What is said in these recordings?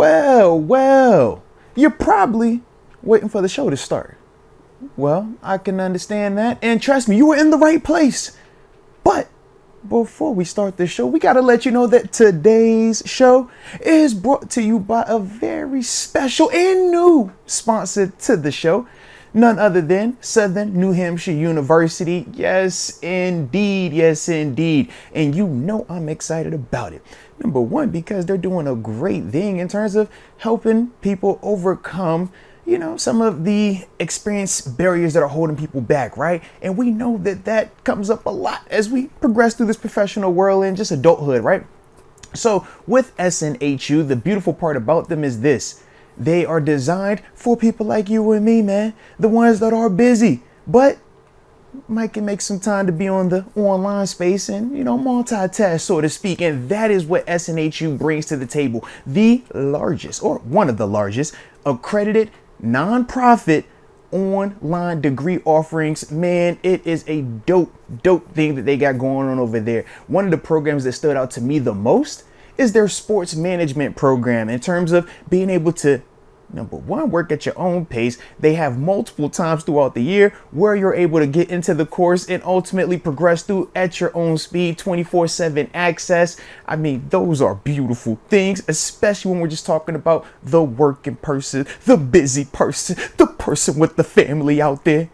Well, you're probably waiting for the show to start. Well, I can understand that. And trust me, you were in the right place. But before we start the show, we got to let you know that today's show is brought to you by a very special and new sponsor to the show. None other than Southern New Hampshire University. Yes, indeed. Yes, indeed. And you know I'm excited about it. Number one, because they're doing a great thing in terms of helping people overcome, some of the experience barriers that are holding people back, right? And we know that that comes up a lot as we progress through this professional world and just adulthood, right? So with SNHU, the beautiful part about them is this. They are designed for people like you and me, man. The ones that are busy, but can make some time to be on the online space and, multitask, so to speak. And that is what SNHU brings to the table. The largest, or one of the largest, accredited nonprofit online degree offerings. Man, it is a dope thing that they got going on over there. One of the programs that stood out to me the most is their sports management program, in terms of being able to, number one, work at your own pace. They have multiple times throughout the year where you're able to get into the course and ultimately progress through at your own speed, 24/7 access. I mean, those are beautiful things, especially when we're just talking about the working person, the busy person, the person with the family out there.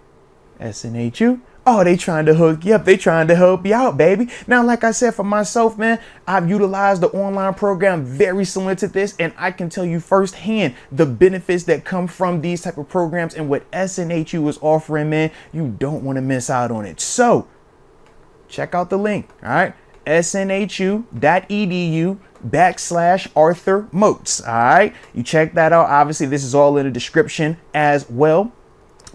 SNHU. Oh, they trying to hook you up. They trying to help you out, baby. Now, like I said, for myself, man, I've utilized the online program very similar to this, and I can tell you firsthand the benefits that come from these type of programs, and what SNHU is offering, man. You don't want to miss out on it. So check out the link. All right. snhu.edu/Arthur Moats. All right. You check that out. Obviously, this is all in the description as well.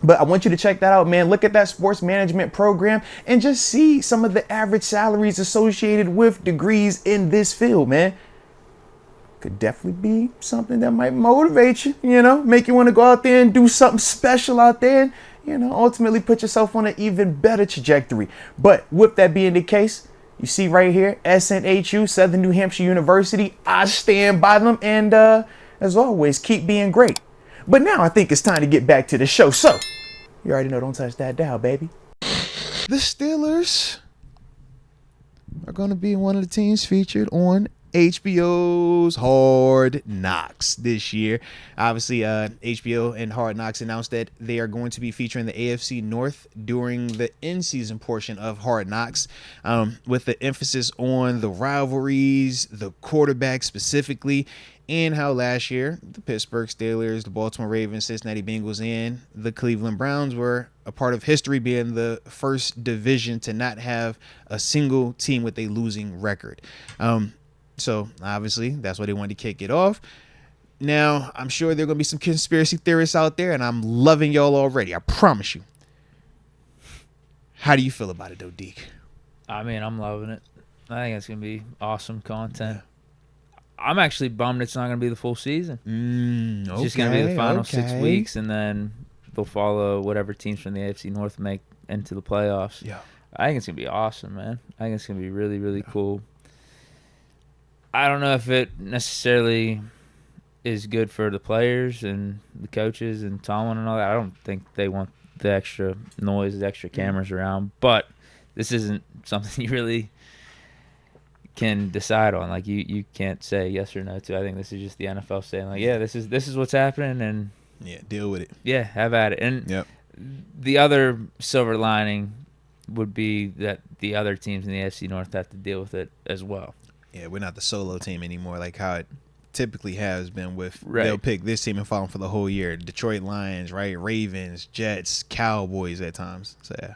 But I want you to check that out, man. Look at that sports management program and just see some of the average salaries associated with degrees in this field, man. Could definitely be something that might motivate you, make you want to go out there and do something special out there and, ultimately put yourself on an even better trajectory. But with that being the case, you see right here, SNHU, Southern New Hampshire University. I stand by them. And as always, keep being great. But now I think it's time to get back to the show. So, you already know, don't touch that dial, baby. The Steelers are going to be one of the teams featured on HBO's Hard Knocks this year. Obviously, HBO and Hard Knocks announced that they are going to be featuring the AFC North during the in-season portion of Hard Knocks, with the emphasis on the rivalries, the quarterback specifically, and how last year the Pittsburgh Steelers, the Baltimore Ravens, Cincinnati Bengals, and the Cleveland Browns were a part of history, being the first division to not have a single team with a losing record. So obviously that's why they wanted to kick it off. Now, I'm sure there are going to be some conspiracy theorists out there, and I'm loving y'all already. I promise you. How do you feel about it, though, Deke? I mean, I'm loving it. I think it's going to be awesome content. I'm actually bummed it's not going to be the full season. It's just going to be the final 6 weeks, and then they'll follow whatever teams from the AFC North make into the playoffs. Yeah, I think it's going to be awesome, man. I think it's going to be really, really cool. I don't know if it necessarily is good for the players and the coaches and Tomlin and all that. I don't think they want the extra noise, the extra cameras around. But this isn't something you really can decide on. Like you can't say yes or no to. I think this is just the NFL saying, like, yeah, this is what's happening, and deal with it. Yeah, have at it. And the other silver lining would be that the other teams in the AFC North have to deal with it as well. Yeah, we're not the solo team anymore, like how it typically has been with, they'll pick this team and follow them for the whole year. Detroit Lions, right? Ravens, Jets, Cowboys at times. So, yeah.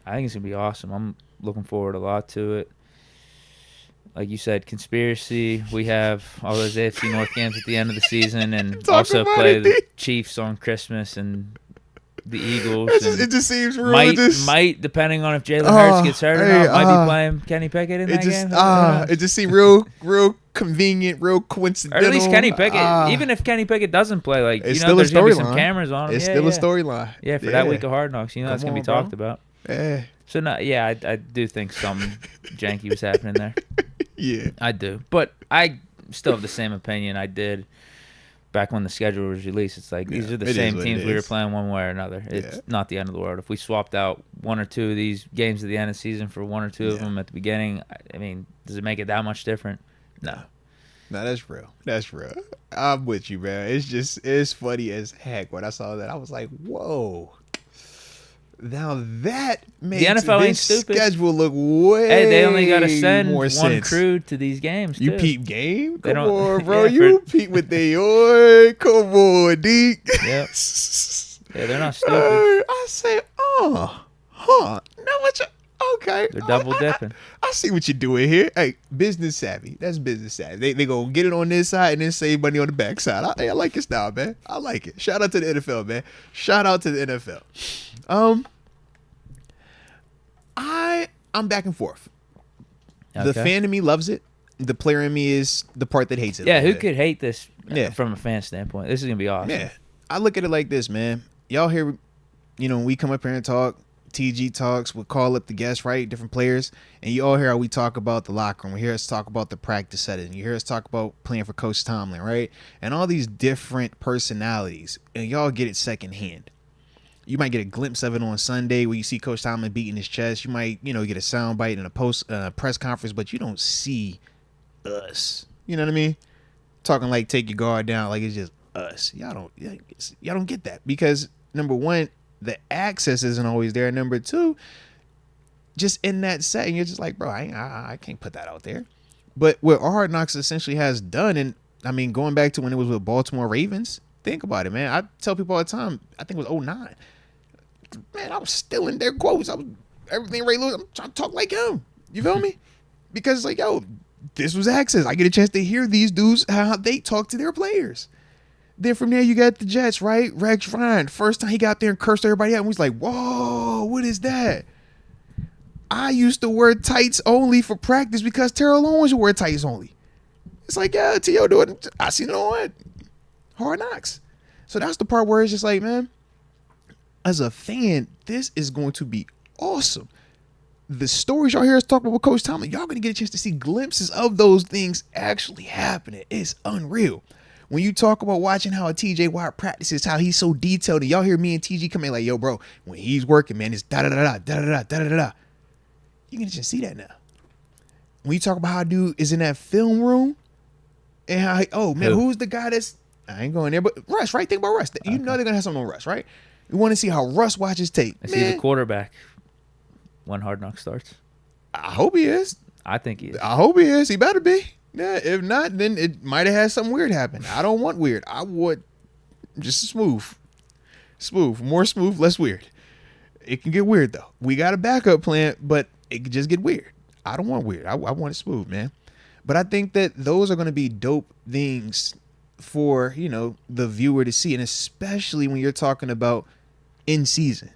I think it's going to be awesome. I'm looking forward a lot to it. Like you said, conspiracy. We have all those AFC North games at the end of the season, and also play the Chiefs on Christmas and the Eagles. It just seems real. Might, depending on if Jalen Hurts gets hurt or not, might be playing Kenny Pickett in that game. It just seemed real convenient, real coincidental. Or at least Kenny Pickett. Even if Kenny Pickett doesn't play, like, there's going to be some cameras on him. It's still a storyline. Yeah, for that week of Hard Knocks, that's going to be talked about. Yeah. So, I do think something janky was happening there. Yeah. I do. But I still have the same opinion I did back when the schedule was released, it's like these are the same teams we were playing one way or another. It's not the end of the world. If we swapped out one or two of these games at the end of the season for one or two of them at the beginning, I mean, does it make it that much different? No. No, that's real. That's real. I'm with you, man. It's funny as heck. When I saw that, I was like, whoa. Now that makes the NFL ain't this stupid. schedule look way Hey, they only got to send more one sense. crew to these games, too. You peep game? They Come don't- on, bro. yeah, You peep with the oi. Come on, Deke. Yep. Yeah, they're not stupid. I say, know what you... Okay. They're double dipping. I see what you're doing here. Hey, business savvy. That's business savvy. They gonna get it on this side and then save money on the back side. I like your style, man. I like it. Shout out to the NFL, man. Shout out to the NFL. I'm back and forth. Okay. The fan in me loves it. The player in me is the part that hates it. Yeah, who could hate this Yeah. from a fan standpoint? This is going to be awesome. Yeah. I look at it like this, man. Y'all hear, when we come up here and talk, TG talks, we'll call up the guests, right? Different players. And you all hear how we talk about the locker room. We hear us talk about the practice setting. You hear us talk about playing for Coach Tomlin, right? And all these different personalities. And y'all get it secondhand. You might get a glimpse of it on Sunday where you see Coach Tomlin beating his chest. You might, get a soundbite in a press conference, but you don't see us. You know what I mean? Talking like take your guard down, like it's just us. Y'all don't get that because number one, the access isn't always there. Number two, just in that setting, you're just like, bro, I can't put that out there. But what Hard Knocks essentially has done, and I mean, going back to when it was with Baltimore Ravens, think about it, man. I tell people all the time, I think it was 2009. Man, I was still in their quotes. I was everything Ray Lewis. I'm trying to talk like him. You feel me? Because it's like, yo, this was access. I get a chance to hear these dudes, how they talk to their players. Then from there, you got the Jets, right? Rex Ryan. First time he got there and cursed everybody out, and we was like, whoa, what is that? I used to wear tights only for practice because Terrell Owens would wear tights only. It's like, yeah, T.O. do it. I seen it on Hard Knocks. So that's the part where it's just like, man, as a fan, this is going to be awesome. The stories y'all hear us talk about with Coach Tomlin, y'all going to get a chance to see glimpses of those things actually happening. It's unreal. When you talk about watching how a TJ Watt practices, how he's so detailed, and y'all hear me and TG come in like, yo, bro, when he's working, man, it's da-da-da-da, da-da-da, da-da-da. You get a chance to see that now. When you talk about how dude is in that film room, and how, who's the guy that's, I ain't going there, but Russ, right? Think about Russ. You know they're going to have something on Russ, right? We want to see how Russ watches tape. Is he the quarterback when Hard Knocks starts? I hope he is. I think he is. I hope he is. He better be. Yeah, if not, then it might have had something weird happen. I don't want weird. I want just smooth. Smooth. More smooth, less weird. It can get weird, though. We got a backup plan, but it could just get weird. I don't want weird. I want it smooth, man. But I think that those are going to be dope things for, the viewer to see, and especially when you're talking about in season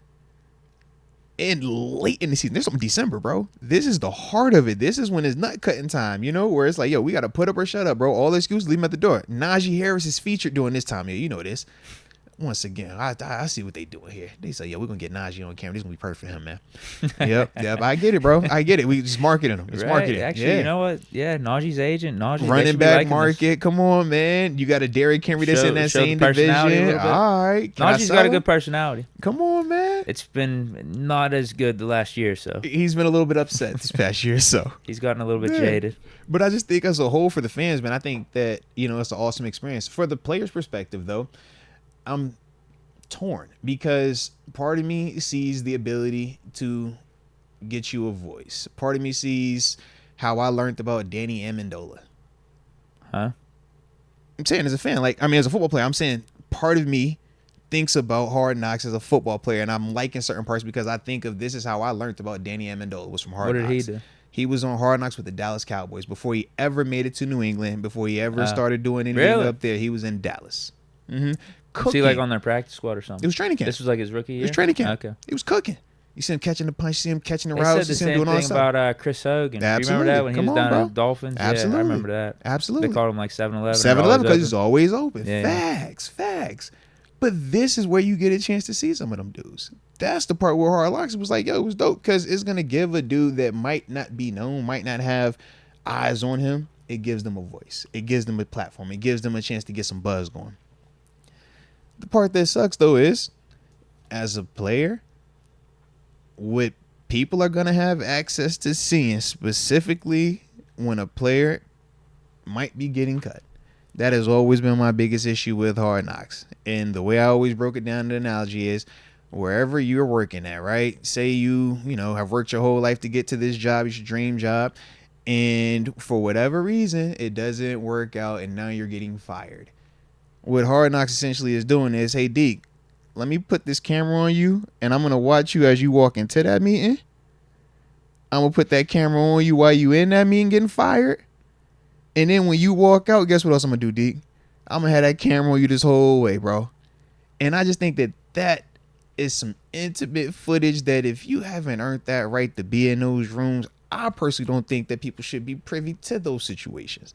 and late in the season. There's something December, bro. This is the heart of it. This is when it's nut cutting time, where it's like, yo, we got to put up or shut up, bro. All the excuses, leave them at the door. Najee Harris is featured during this time here. You know this. Once again, I see what they doing here. They say, yo, we're going to get Najee on camera. This is going to be perfect for him, man. Yep. I get it, bro. I get it. We just marketing him. It's right. marketing. Actually, you know what? Yeah, Najee's agent. Najee. Running back market. Come on, man. You got a Derrick Henry that's in that same division. All right. Najee's got a good personality. Come on, man. It's been not as good the last year or so. He's been a little bit upset this past year or so. He's gotten a little bit jaded. But I just think as a whole for the fans, man, I think that, it's an awesome experience. For the players' perspective, though, I'm torn because part of me sees the ability to get you a voice. Part of me sees how I learned about Danny Amendola. Huh? I'm saying as a fan, as a football player, I'm saying part of me thinks about Hard Knocks as a football player, and I'm liking certain parts because I think of this is how I learned about Danny Amendola was from Hard Knocks. What did he do? He was on Hard Knocks with the Dallas Cowboys before he ever made it to New England, before he ever started doing anything up there. He was in Dallas. Mm-hmm. Was he on their practice squad or something? It was training camp. This was like his rookie year? It was training camp. Okay. He was cooking. You see him catching the punch, see him catching the They routes, said see the him doing same all thing that about Chris Hogan. Absolutely. Do you remember that when he was down at Dolphins? Absolutely. Yeah, I remember that. Absolutely. They called him like 7-Eleven. 7-Eleven because it's always open. Yeah. Facts. But this is where you get a chance to see some of them dudes. That's the part where Hard Knocks was like, yo, it was dope because it's going to give a dude that might not be known, might not have eyes on him. It gives them a voice. It gives them a platform. It gives them a chance to get some buzz going. The part that sucks, though, is as a player, what people are going to have access to seeing specifically when a player might be getting cut. That has always been my biggest issue with Hard Knocks. And the way I always broke it down, the analogy is wherever you're working at, right? Say you have worked your whole life to get to this job, it's your dream job. And for whatever reason, it doesn't work out and now you're getting fired. What Hard Knocks essentially is doing is, hey, Deke, let me put this camera on you and I'm going to watch you as you walk into that meeting. I'm going to put that camera on you while you in that meeting getting fired. And then when you walk out, guess what else I'm going to do, Deke? I'm going to have that camera on you this whole way, bro. And I just think that is some intimate footage that if you haven't earned that right to be in those rooms, I personally don't think that people should be privy to those situations.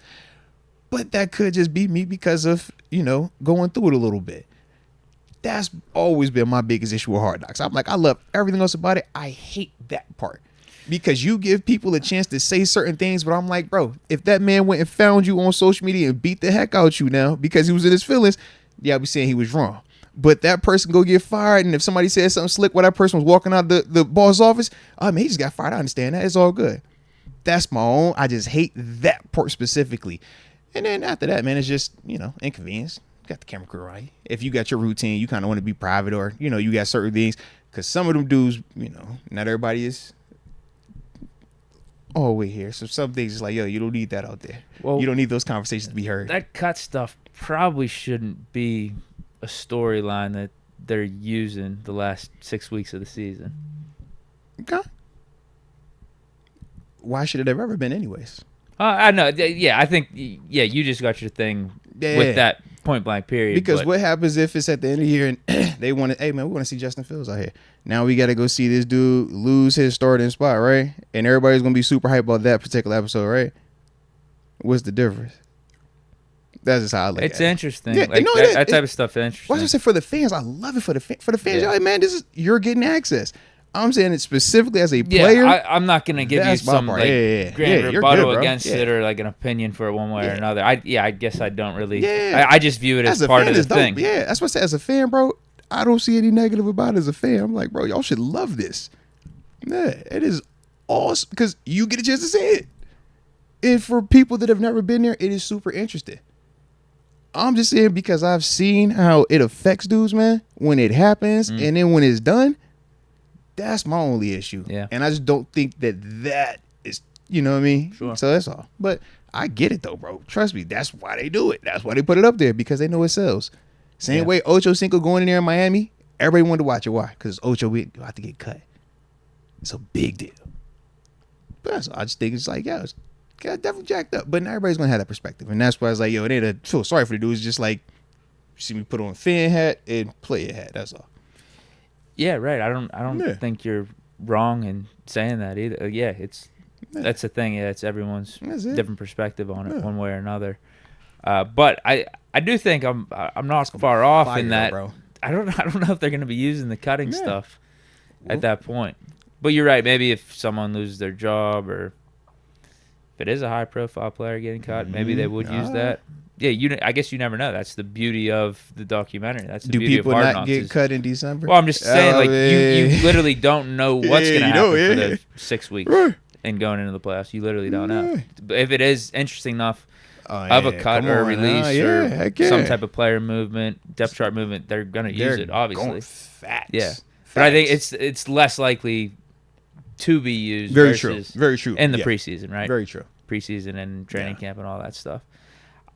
But that could just be me because of, going through it a little bit. That's always been my biggest issue with Hard Knocks. I'm like, I love everything else about it. I hate that part. Because you give people a chance to say certain things, but I'm like, bro, if that man went and found you on social media and beat the heck out you now because he was in his feelings, yeah, I'll be saying he was wrong. But that person go get fired, and if somebody says something slick while that person was walking out the boss office, man, he just got fired. I understand that. It's all good. That's my own. I just hate that part specifically. And then after that, man, it's just, inconvenience. You got the camera crew, right? If you got your routine, you kind of want to be private or, you got certain things. Because some of them dudes, not everybody is all the way here. So some things is like, yo, you don't need that out there. Well, you don't need those conversations to be heard. That cut stuff probably shouldn't be a storyline that they're using the last 6 weeks of the season. Okay. Why should it have ever been anyways? I know. Yeah, I think, you just got your thing with that point blank period. Because what happens if it's at the end of the year and they want to, hey, man, we want to see Justin Fields out here. Now we got to go see this dude lose his starting spot, right? And everybody's going to be super hyped about that particular episode, right? What's the difference? That's just how I look at it. It's interesting. Yeah, that type of stuff is interesting. Why I say for the fans? I love it for the fans. Yeah. Like, man, you're getting access. I'm saying it specifically as a player. I'm not going to give you some grand rebuttal against it or like an opinion for it one way or another. I guess I don't really. Yeah. I just view it as part of the thing. Yeah, that's what I say. As a fan, bro, I don't see any negative about it as a fan. I'm like, bro, y'all should love this. Yeah, it is awesome because you get a chance to see it. And for people that have never been there, it is super interesting. I'm just saying because I've seen how it affects dudes, man, when it happens and then when it's done. That's my only issue. Yeah. And I just don't think that is, you know what I mean? Sure. So that's all. But I get it, though, bro. Trust me. That's why they do it. That's why they put it up there, because they know it sells. Same way Ocho Cinco going in there in Miami, everybody wanted to watch it. Why? Because Ocho, we about to get cut. It's a big deal. But that's all. I just think it's like, it's definitely jacked up. But not everybody's going to have that perspective. And that's why I was like, it ain't feel sorry for the dudes. Just like, you see me put on a fan hat and player hat. That's all. Yeah, right. I don't think you're wrong in saying that either. That's the thing. Yeah, it's everyone's different perspective on it, one way or another. But I do think I'm not far off in that. Bro. I don't know if they're going to be using the cutting stuff at that point. But you're right. Maybe if someone loses their job or if it is a high profile player getting cut, maybe they would use that. Yeah, I guess you never know. That's the beauty of the documentary. That's the beauty of Hard Knocks. Do people not get cut in December? Well, I'm just saying, you literally don't know what's going to happen for the 6 weeks and going into the playoffs. You literally don't know. But if it is interesting enough of a cut or a release or some type of player movement, depth chart movement, they're going to use it, obviously. Facts. Yeah. But I think it's less likely to be used Very true in the preseason, right? Very true. Preseason and training camp and all that stuff.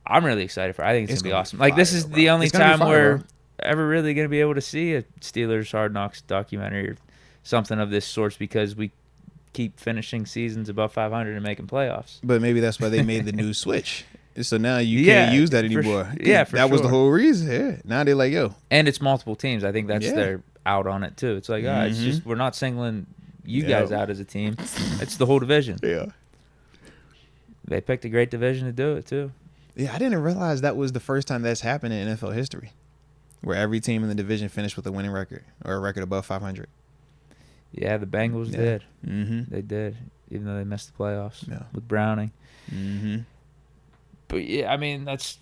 I'm really excited for it. I think it's going to be awesome. Like, this is the only time we're ever really going to be able to see a Steelers Hard Knocks documentary or something of this sort, because we keep finishing seasons above 500 and making playoffs. But maybe that's why they made the new switch. So now you can't use that anymore. That was the whole reason. Yeah. Now they're like, yo. And it's multiple teams. I think that's their out on it, too. It's like, it's just, we're not singling you guys out as a team. It's the whole division. Yeah. They picked a great division to do it, too. Yeah, I didn't realize that was the first time that's happened in NFL history, where every team in the division finished with a winning record or a record above 500. Yeah, the Bengals did. Mm-hmm. They did, even though they missed the playoffs with Browning. Mm-hmm. But, yeah, I mean, that's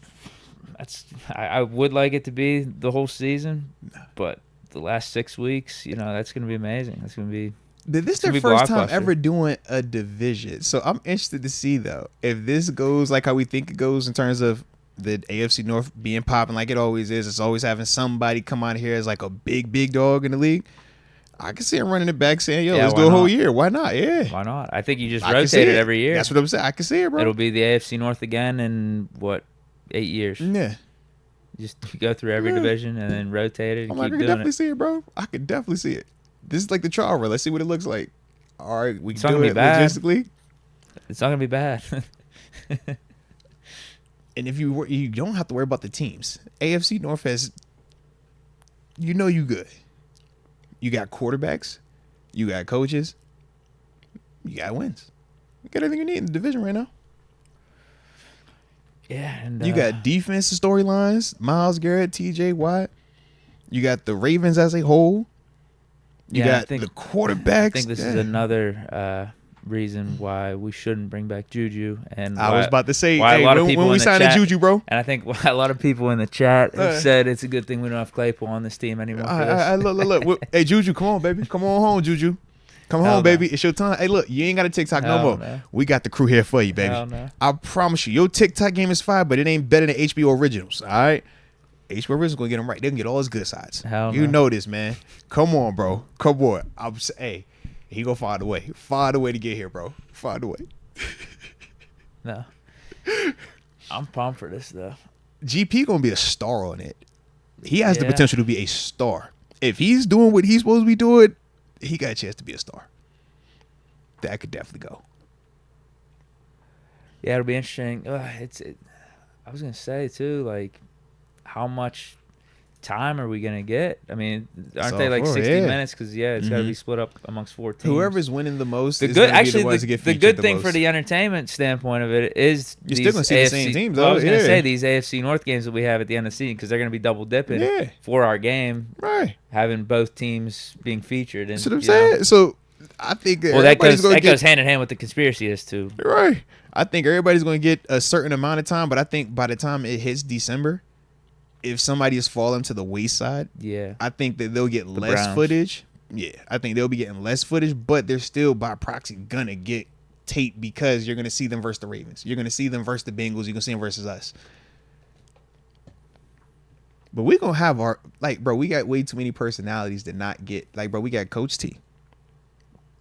I would like it to be the whole season, but the last 6 weeks, that's going to be amazing. That's going to be. This is their first time ever doing a division, so I'm interested to see though if this goes like how we think it goes in terms of the AFC North being popping like it always is. It's always having somebody come out here as like a big dog in the league. I can see him running it back saying, "Yo, let's do a whole year. Why not? Yeah, why not? I think you just rotate it every year. That's what I'm saying. I can see it, bro. It'll be the AFC North again in 8 years? Yeah, just go through every division and then rotate it. And I can definitely see it, bro. I can definitely see it. This is like the trial run. Let's see what it looks like. All right, we can do it logistically. It's not gonna be bad. And if you don't have to worry about the teams. AFC North has, you good. You got quarterbacks, you got coaches, you got wins. You got everything you need in the division right now. Yeah, and you got defensive storylines. Myles Garrett, T.J. Watt. You got the Ravens as a whole. You got the quarterbacks. I think this is another reason why we shouldn't bring back Juju. And I was about to say, when we signed Juju, bro. And I think a lot of people in the chat have said it's a good thing we don't have Claypool on this team anymore. Look. Hey, Juju, come on, baby. Come on home, Juju. Come home, baby. It's your time. Hey, look, you ain't got a TikTok no more. No. We got the crew here for you, baby. No. I promise you, your TikTok game is fine, but it ain't better than HBO originals, all right? HBO originals going to get them right. They can get all his good sides. You know this, man. Come on, bro. Come on. Hey. He gonna find a way. Find a way to get here, bro. Find a way. No. I'm pumped for this, though. GP gonna be a star on it. He has the potential to be a star. If he's doing what he's supposed to be doing, he got a chance to be a star. That could definitely go. Yeah, it'll be interesting. I was gonna say too, like, how much time are we gonna get? I mean, aren't they like 60 minutes? Because it's got to be split up amongst 4 teams. Whoever's winning the most the is good. Be Actually, the ones to get the good thing for the entertainment standpoint of it is you're still gonna see the same teams. I was gonna say these AFC North games that we have at the end of the season, because they're gonna be double dipping for our game, right? Having both teams being featured. And that's what I'm saying. So I think that goes hand in hand with the conspiracy as to right. I think everybody's going to get a certain amount of time, but I think by the time it hits December, if somebody is falling to the wayside, I think that they'll get less footage. Yeah, I think they'll be getting less footage, but they're still by proxy gonna get tape because you're gonna see them versus the Ravens. You're gonna see them versus the Bengals. You're gonna see them versus us. But we're gonna have our bro. We got way too many personalities to not get bro. We got Coach T.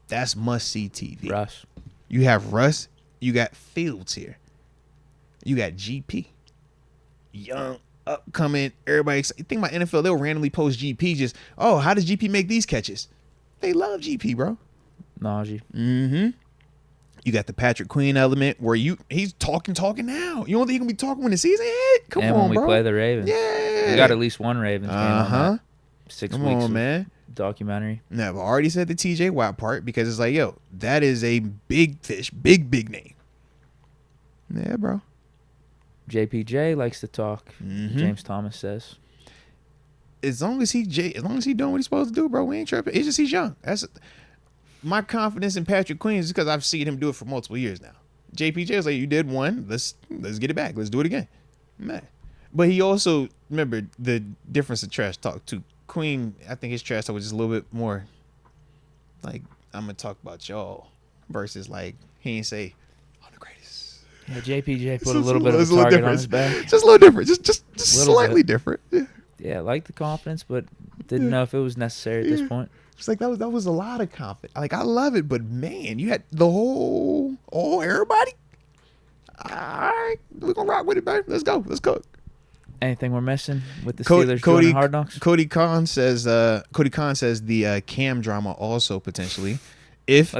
That's must see TV. Russ. You have Russ. You got Fields here. You got GP. Young. Upcoming, everybody. Think about NFL, they'll randomly post GP just, how does GP make these catches? They love GP, bro. Najee. Mm-hmm. You got the Patrick Queen element where he's talking now. You don't think he can be talking when the season hit? Come on, bro. And when we play the Ravens. Yeah. We got at least one Ravens game on that 6 Come weeks on, man. Documentary. Now, I've already said the TJ Watt part because it's like, that is a big fish, big name. Yeah, bro. JPJ likes to talk. Mm-hmm. James Thomas says, as long as he doing what he's supposed to do, bro, we ain't tripping. It's just he's young. That's my confidence in Patrick Queen is because I've seen him do it for multiple years now. JPJ is like, you did one, let's get it back. Let's do it again, man. But he also remember the difference of trash talk too. Queen, I think his trash talk was just a little bit more like, I'm gonna talk about y'all versus he ain't say. Yeah, JPJ put a little bit of a target on his back. Just a little different. Just slightly different. Yeah, I like the confidence, but didn't know if it was necessary at this point. It's like that was a lot of confidence. I love it, but man, you had the everybody. All right, we're gonna rock with it, baby. Let's go. Let's cook. Anything we're missing with the Steelers joining Hard Knocks? Cody Khan says the Cam drama also potentially. If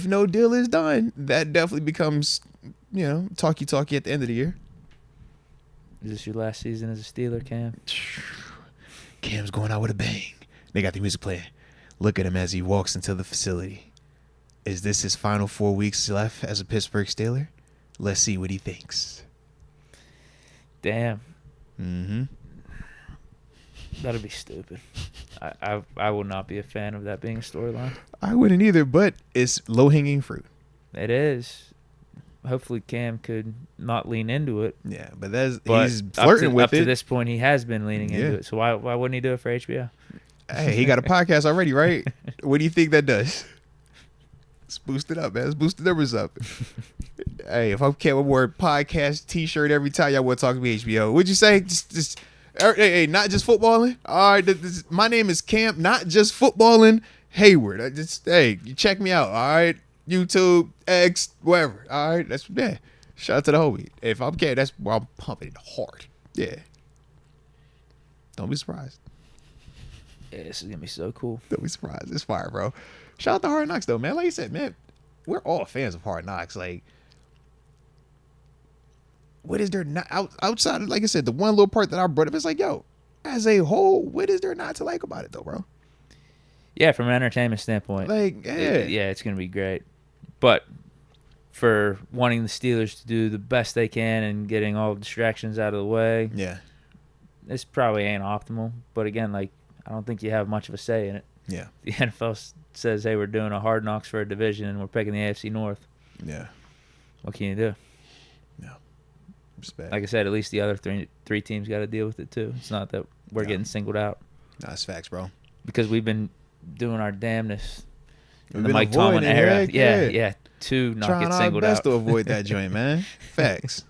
no deal is done, that definitely becomes talkie at the end of the year. Is this your last season as a Steeler, Cam? Cam's going out with a bang. They got the music playing. Look at him as he walks into the facility. Is this his final 4 weeks left as a Pittsburgh Steeler? Let's see what he thinks. Damn. Mm-hmm. That'd be stupid. I will not be a fan of that being a storyline. I wouldn't either, but it's low-hanging fruit. It is. hopefully Cam could not lean into it. Yeah, but he's But flirting with up it. to this point, he has been leaning into it. So why wouldn't he do it for HBO? Hey, he got a podcast already, right? What do you think that does? Let's boost it up, man. Let's boost the numbers up. Hey, if I'm Cam, I wear a podcast T-shirt every time y'all want to talk to me HBO. What'd you say? Just hey, not just footballing. All right, my name is Cam, not just footballing. Hayward. Hey, you check me out. All right, YouTube, X, whatever. All right, that's Shout out to the homie. If I'm Cam, that's where I'm pumping it hard. Yeah. Don't be surprised. Yeah, this is gonna be so cool. Don't be surprised. It's fire, bro. Shout out to Hard Knocks, though, man. Like you said, man, we're all fans of Hard Knocks. Like, what is there not outside of, like I said, the one little part that I brought up is like, yo, as a whole, what is there not to like about it, though, bro? Yeah, from an entertainment standpoint, Like, yeah, it's gonna be great. But for wanting the Steelers to do the best they can and getting all the distractions out of the way, yeah, this probably ain't optimal. But again, like, I don't think you have much of a say in it. yeah, The NFL says, hey, we're doing a Hard Knocks for a division and we're picking the AFC North. yeah. What can you do? Yeah. Respect. Like I said, at least the other three teams got to deal with it too. It's not that we're getting singled out. Nah, that's facts, bro. Because we've been doing our damnness in We've the been Mike Tomlin avoiding it, era. heck Yeah, yeah. to not Trying get our singled best out. to avoid that joint, man. Facts.